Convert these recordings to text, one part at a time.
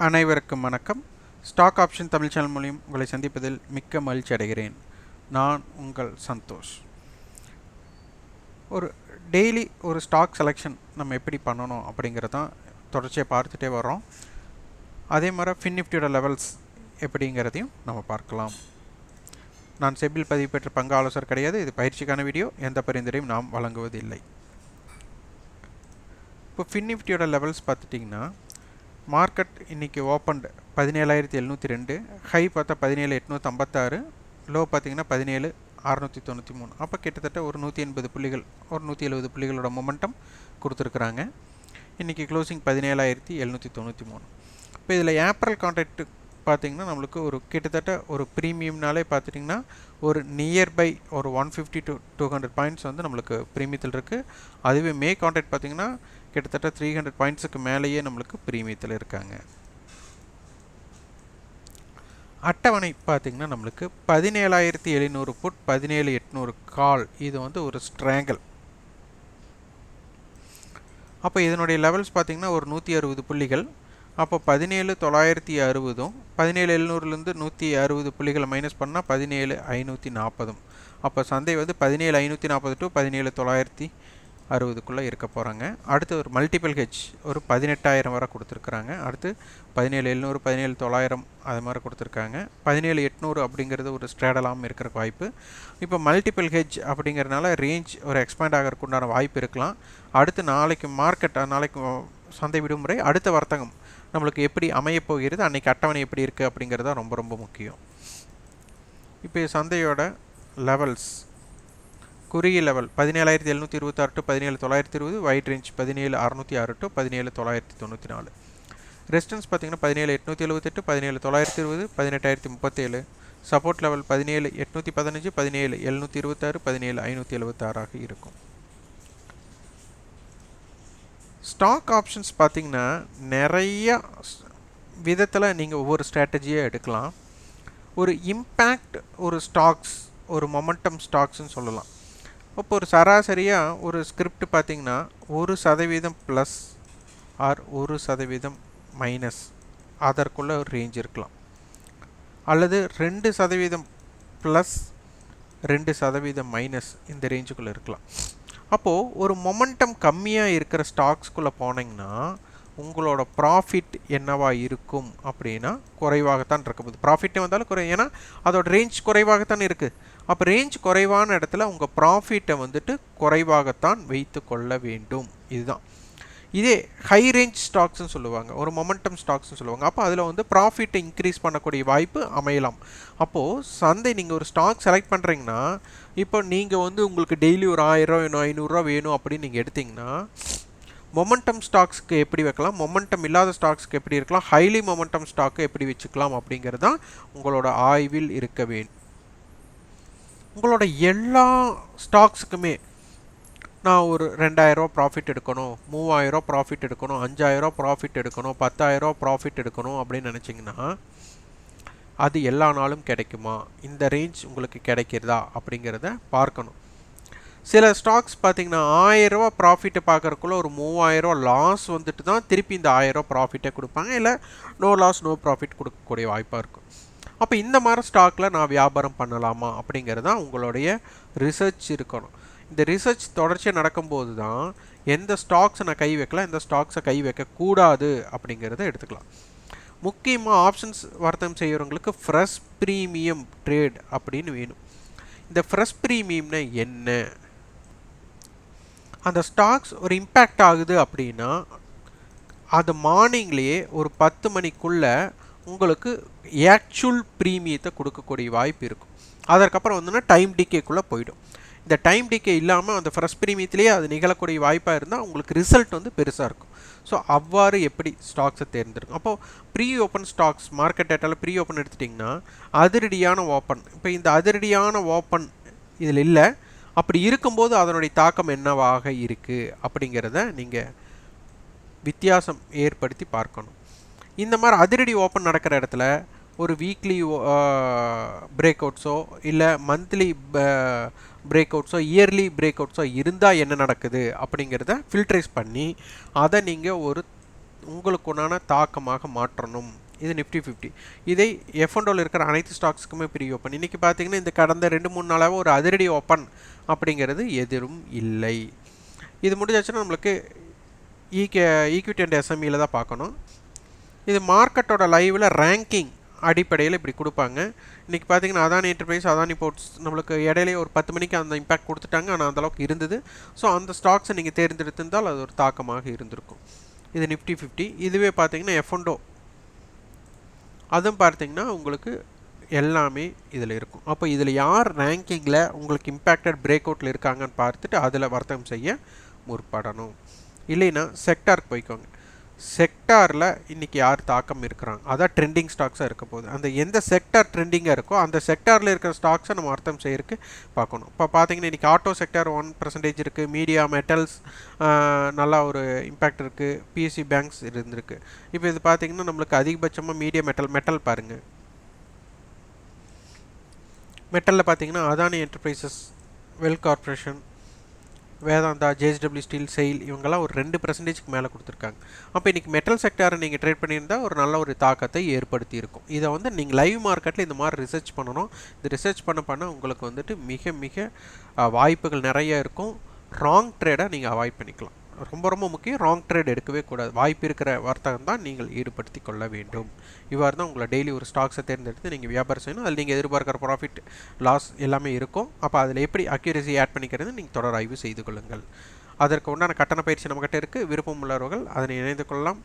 அனைவருக்கும் வணக்கம். Stock option Tamil channel மூலம் உங்களை சந்திப்பதில் மிக்க மகிழ்ச்சி அடைகிறேன். நான் உங்கள் சந்தோஷ். ஒரு டெய்லி ஒரு ஸ்டாக் செலெக்ஷன் நம்ம எப்படி பண்ணணும் அப்படிங்கிறதான் தொடர்ச்சியாக பார்த்துட்டே வரோம். அதே மாதிரி ஃபின்னிஃப்டியோட லெவல்ஸ் எப்படிங்கிறதையும் நம்ம பார்க்கலாம். நான் செபில் பதிவு பெற்ற பங்கு ஆலோசகர் கிடையாது. இது பயிற்சிக்கான வீடியோ. எந்த பரிந்துரையும் நாம் வழங்குவதில்லை. இப்போ ஃபின்னிஃப்டியோட லெவல்ஸ் பார்த்துட்டிங்கன்னா மார்க்கெட் இன்றைக்கி ஓப்பன் 17,702, ஹை பார்த்தா 17,856, லோ பார்த்திங்கன்னா 17,693. அப்போ கிட்டத்தட்ட ஒரு 180 புள்ளிகள், ஒரு 170 புள்ளிகளோட மொமெண்டம் கொடுத்துருக்குறாங்க. இன்றைக்கி க்ளோசிங் 17,793. இப்போ இதில் ஏப்ரல் கான்ட்ராக்ட் பார்த்திங்கன்னா நம்மளுக்கு ஒரு கிட்டத்தட்ட ஒரு ப்ரீமியம்னாலே பார்த்துட்டிங்கன்னா ஒரு நியர்பை ஒரு 150 to 200 பாயிண்ட்ஸ் வந்து நம்மளுக்கு ப்ரீமியத்தில் இருக்குது. அதுவே மே கான்ட்ராக்ட் பார்த்திங்கன்னா கிட்டத்தட்ட 300 பாயிண்ட்ஸுக்கு மேலேயே நம்மளுக்கு ப்ரீமியத்தில் இருக்காங்க. அட்டவணை பார்த்திங்கன்னா நம்மளுக்கு 17,700 புட், 17,800 கால். இது வந்து ஒரு ஸ்ட்ராங்கிள். அப்போ இதனுடைய லெவல்ஸ் பார்த்திங்கன்னா ஒரு 160 புள்ளிகள். அப்போ 17,960, 17,700லேருந்து 160 புள்ளிகளை மைனஸ் பண்ணால் 17,540. அப்போ சந்தை வந்து 17,540 டு 17,960க்குள்ளே இருக்க போகிறாங்க. அடுத்து ஒரு மல்டிபிள் ஹெட்ஜ் ஒரு 18,000 வரை கொடுத்துருக்குறாங்க. அடுத்து 17,700, 17,900 அது மாதிரி கொடுத்துருக்காங்க. 17,800 அப்படிங்கிறது ஒரு ஸ்ட்ராடலாகவும் இருக்கிற வாய்ப்பு. இப்போ மல்டிபிள் ஹெட்ஜ் அப்படிங்கிறதுனால ரேஞ்ச் ஒரு எக்ஸ்பேண்ட் ஆகிறதுக்கு உண்டான வாய்ப்பு இருக்கலாம். அடுத்து நாளைக்கு மார்க்கெட், நாளைக்கு சந்தை விடுமுறை, அடுத்த வர்த்தகம் நம்மளுக்கு எப்படி அமையப்போகிறது, அன்றைக்கி அட்டவணை எப்படி இருக்குது அப்படிங்கிறது ரொம்ப ரொம்ப முக்கியம். இப்போ சந்தையோட லெவல்ஸ் குறுகிய level 17,726 to 17,920, wide range 17,606 to 17,994. Resistance பார்த்திங்கன்னா 17,878, 17,920, 18,037. சப்போர்ட் லெவல் 17,815, 17,726, 17,576 இருக்கும். ஸ்டாக் ஆப்ஷன்ஸ் பார்த்திங்கன்னா நிறைய விதத்தில் நீங்கள் ஒவ்வொரு ஸ்ட்ராட்டஜியாக எடுக்கலாம். ஒரு இம்பேக்ட் ஒரு ஸ்டாக்ஸ், ஒரு மொமெண்டம் ஸ்டாக்ஸ்ன்னு சொல்லலாம். இப்போ ஒரு சராசரியாக ஒரு ஸ்கிரிப்ட் பார்த்திங்கன்னா 1% ப்ளஸ் ஆர் 1% மைனஸ் அதற்குள்ளே ஒரு ரேஞ்ச் இருக்கலாம். அல்லது 2% ப்ளஸ் 2% மைனஸ் இந்த ரேஞ்சுக்குள்ளே இருக்கலாம். அப்போது ஒரு மொமெண்டம் கம்மியாக இருக்கிற ஸ்டாக்ஸ்குள்ளே போனீங்கன்னா உங்களோட ப்ராஃபிட் என்னவா இருக்கும் அப்படின்னா குறைவாகத்தான் இருக்க போகுது. ப்ராஃபிட்டே வந்தாலும் ஏன்னா அதோட ரேஞ்ச் குறைவாகத்தான் இருக்குது. அப்போ ரேஞ்ச் குறைவான இடத்துல உங்கள் ப்ராஃபிட்டை வந்துட்டு குறைவாகத்தான் வைத்து கொள்ள வேண்டும். இதுதான். இதே ஹை ரேஞ்ச் ஸ்டாக்ஸ்ன்னு சொல்லுவாங்க, ஒரு மொமெண்டம் ஸ்டாக்ஸ்ன்னு சொல்லுவாங்க. அப்போ அதில் வந்து ப்ராஃபிட்டை இன்க்ரீஸ் பண்ணக்கூடிய வாய்ப்பு அமையலாம். அப்போது சந்தை நீங்கள் ஒரு ஸ்டாக் செலக்ட் பண்ணுறீங்கன்னா, இப்போ நீங்கள் வந்து உங்களுக்கு டெய்லி ஒரு 1000 வேணும், 500 வேணும் அப்படின்னு நீங்கள் எடுத்திங்கன்னா மொமெண்டம் ஸ்டாக்ஸ்க்கு எப்படி வைக்கலாம், மொமெண்டம் இல்லாத ஸ்டாக்ஸ்க்கு எப்படி இருக்கலாம், ஹைலி மொமெண்டம் ஸ்டாக்கை எப்படி வச்சுக்கலாம் அப்படிங்கிறது தான் உங்களோட ஆய்வில் இருக்க வேண்டும். உங்களோட எல்லா ஸ்டாக்ஸுக்குமே நான் ஒரு 2,000 ப்ராஃபிட் எடுக்கணும், 3,000 ப்ராஃபிட் எடுக்கணும், 5,000 ப்ராஃபிட் எடுக்கணும், 10,000 ப்ராஃபிட் எடுக்கணும் அப்படின்னு நினச்சிங்கன்னா அது எல்லா நாளும் கிடைக்குமா, இந்த ரேஞ்ச் உங்களுக்கு கிடைக்கிறதா அப்படிங்கிறத பார்க்கணும். சில ஸ்டாக்ஸ் பார்த்திங்கன்னா 1,000 ப்ராஃபிட்டை பார்க்குறக்குள்ள ஒரு 3,000 லாஸ் வந்துட்டு தான் திருப்பி இந்த 1,000 ப்ராஃபிட்டை கொடுப்பாங்க. இல்லை நோ லாஸ் நோ ப்ராஃபிட் கொடுக்கக்கூடிய வாய்ப்பாக இருக்கும். அப்போ இந்த மாதிரி ஸ்டாக்கில் நான் வியாபாரம் பண்ணலாமா அப்படிங்கிறது தான் உங்களுடைய ரிசர்ச் இருக்கணும். இந்த ரிசர்ச் தொடர்ச்சியாக நடக்கும்போது தான் எந்த ஸ்டாக்ஸை நான் கை வைக்கலாம், எந்த ஸ்டாக்ஸை கை வைக்கக்கூடாது அப்படிங்கிறத எடுத்துக்கலாம். முக்கியமாக ஆப்ஷன்ஸ் வர்த்தகம் செய்கிறவங்களுக்கு ஃப்ரெஷ் ப்ரீமியம் ட்ரேட் அப்படின்னு வேணும். இந்த ஃப்ரெஷ் ப்ரீமியம்னா என்ன, அந்த ஸ்டாக்ஸ் ஒரு இம்பேக்ட் ஆகுது அப்படின்னா அது மார்னிங்லேயே ஒரு 10 மணிக்குள்ளே உங்களுக்கு ஆக்சுவல் ப்ரீமியத்தை கொடுக்கக்கூடிய வாய்ப்பு இருக்கும். அதற்கப்புறம் வந்துன்னா டைம் டிகேக்குள்ளே போயிடும். இந்த டைம் டிகே இல்லாமல் அந்த ஃப்ரெஷ் ப்ரீமியத்திலேயே அது நிகழக்கூடிய வாய்ப்பாக இருந்தால் உங்களுக்கு ரிசல்ட் வந்து பெருசாக இருக்கும். ஸோ அவ்வாறு எப்படி ஸ்டாக்ஸை தேர்ந்தெடுக்கும். அப்போது ப்ரீ ஓப்பன் ஸ்டாக்ஸ் மார்க்கெட் டேட்டாவில் ப்ரீ ஓப்பன் எடுத்துட்டிங்கன்னா அதிரடியான ஓப்பன், இப்போ இந்த அதிரடியான ஓப்பன் இதில் இல்லை, அப்படி இருக்கும்போது அதனுடைய தாக்கம் என்னவாக இருக்குது அப்படிங்கிறத நீங்கள் வித்தியாசம் ஏற்படுத்தி பார்க்கணும். இந்த மாதிரி அதிரடி ஓப்பன் நடக்கிற இடத்துல ஒரு வீக்லி பிரேக் அவுட்ஸோ இல்லை மந்த்லி பிரேக் அவுட்ஸோ இயர்லி பிரேக் அவுட்ஸோ இருந்தால் என்ன நடக்குது அப்படிங்கிறத ஃபில்ட்ரைஸ் பண்ணி அதை நீங்கள் ஒரு உங்களுக்கு உண்டான தாக்கமாக மாற்றணும். இது நிஃப்டி 50. இதை F&Oல இருக்கிற அனைத்து ஸ்டாக்ஸுக்குமே ப்ரீ ஓப்பன். இன்றைக்கி பார்த்தீங்கன்னா இந்த கடந்த 2-3 நாளாக ஒரு அதிரடி ஓப்பன் அப்படிங்கிறது எதிரும் இல்லை. இது முடிஞ்சாச்சுன்னா நம்மளுக்கு ஈக்விட்டி அண்ட் எஸ்எம்இல தான் பார்க்கணும். இது மார்க்கெட்டோட லைவில் ரேங்கிங் அடிப்படையில் இப்படி கொடுப்பாங்க. இன்றைக்கி பார்த்தீங்கன்னா அதானி என்டர்பிரைஸ், அதானி போர்ட்ஸ் நம்மளுக்கு இடையிலே ஒரு 10 மணிக்கு அந்த இம்பேக்ட் கொடுத்துட்டாங்க. ஆனால் அந்தளவுக்கு இருந்தது. ஸோ அந்த ஸ்டாக்ஸை நீங்கள் தேர்ந்தெடுத்திருந்தால் அது ஒரு தாக்கமாக இருந்திருக்கும். இது நிஃப்டி 50. இதுவே பார்த்தீங்கன்னா F&O, அதுவும் பார்த்தீங்கன்னா உங்களுக்கு எல்லாமே இதில் இருக்கும். அப்போ இதில் யார் ரேங்கிங்கில் உங்களுக்கு இம்பேக்டட் பிரேக் அவுட்டில் இருக்காங்கன்னு பார்த்துட்டு அதில் வர்த்தகம் செய்ய முற்படணும். இல்லைன்னா செக்டாருக்கு போய்க்கோங்க. செக்டாரில் இன்றைக்கி யார் தாக்கம் இருக்கிறாங்க, அதான் ட்ரெண்டிங் ஸ்டாக்ஸாக இருக்க போகுது. அந்த எந்த செக்டார் ட்ரெண்டிங்காக இருக்கோ அந்த செக்டாரில் இருக்கிற ஸ்டாக்ஸை நம்ம அர்த்தம் செய்யறதுக்கு பார்க்கணும். இப்போ பார்த்தீங்கன்னா இன்றைக்கி ஆட்டோ செக்டார் 1% இருக்குது, மீடியா மெட்டல்ஸ் நல்லா ஒரு இம்பேக்ட் இருக்குது, பிஎஸ்சி பேங்க்ஸ் இருந்திருக்கு. இப்போ இது பார்த்தீங்கன்னா நம்மளுக்கு அதிகபட்சமாக மீடியா மெட்டல் பாருங்கள். மெட்டலில் பார்த்தீங்கன்னா Adani enterprises, well corporation, Vedanta, JSW steel, sail இவங்கெல்லாம் ஒரு 2%க்கு மேலே கொடுத்துருக்காங்க. அப்போ இன்றைக்கி மெட்டல் செக்டாரை நீங்கள் ட்ரேட் பண்ணியிருந்தால் ஒரு நல்ல ஒரு தாக்கத்தை ஏற்படுத்தி இருக்கும். இதை நீங்கள் லைவ் மார்க்கெட்டில் இந்த மாதிரி ரிசர்ச் பண்ணணும். இது ரிசர்ச் பண்ண உங்களுக்கு மிக மிக வாய்ப்புகள் நிறைய இருக்கும். ராங் ட்ரேடை நீங்கள் அவாய்ட் பண்ணிக்கலாம். ரொம்ப முக்கியம், ராங் ட்ரேட் எடுக்கவே கூடாது. வாய்ப்பு இருக்கிற வர்த்தகம் தான் நீங்கள் ஈடுபடுத்தி கொள்ள வேண்டும். இவ்வாறு தான் உங்களை டெய்லி ஒரு ஸ்டாக்ஸை தேர்ந்தெடுத்து நீங்கள் வியாபாரம் செய்யணும். அதில் நீங்கள் எதிர்பார்க்குற ப்ராஃபிட் லாஸ் எல்லாமே இருக்கும். அப்போ அதில் எப்படி அக்யூரசி ஆட் பண்ணிக்கிறது நீங்கள் தொடர் ஆய்வு செய்து கொள்ளுங்கள். அதற்கு உண்டான கட்டண பயிற்சி நம்மகிட்ட இருக்குது. விருப்பம் உள்ளவர்கள் அதனை இணைந்து கொள்ளலாம்.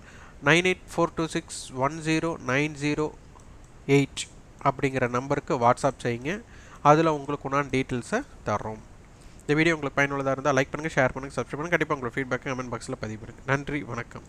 9842610908 அப்படிங்கிற நம்பருக்கு வாட்ஸ்அப் செய்யுங்க. அதில் உங்களுக்கு உண்டான டீட்டெயில்ஸை தர்றோம். இந்த வீடியோ உங்களுக்கு பயனுள்ளதாக இருந்தால் லைக் பண்ணுங்கள், ஷேர் பண்ணுங்கள், சப்ஸ்கிரைப் பண்ணுங்கள். கண்டிப்பாக உங்களோட ஃபீட்பேக்கை கமெண்ட் பாக்ஸில் பதிவு பண்ணுங்கள். நன்றி, வணக்கம்.